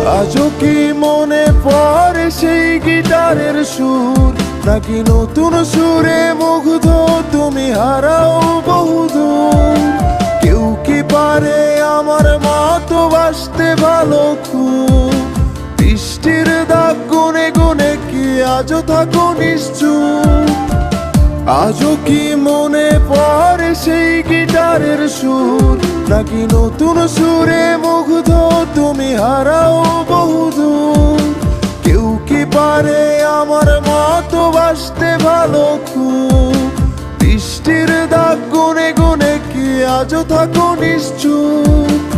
আজও কি মনে পড়ে সেই গিটারের সুর, নাকি নতুন সুরে মুগ্ধ তুমি হারাও বহুদূর? কেউ কি পারে আমার মতো বাসতে ভালো খুব? বৃষ্টির দাগ গুনে গুনে কি আজও থাকো নিশ্চুপ? আজও কি মনে পড়ে সেই গিটারের সুর, নাকি নতুন সুরে মুগ্ধ তুমি হারাও বহুদূর? কেউ কি পারে আমার মতো বাসতে ভালো খুব? বৃষ্টির দাগ গুনে গুনে কি আজও থাকো নিশ্চুপ?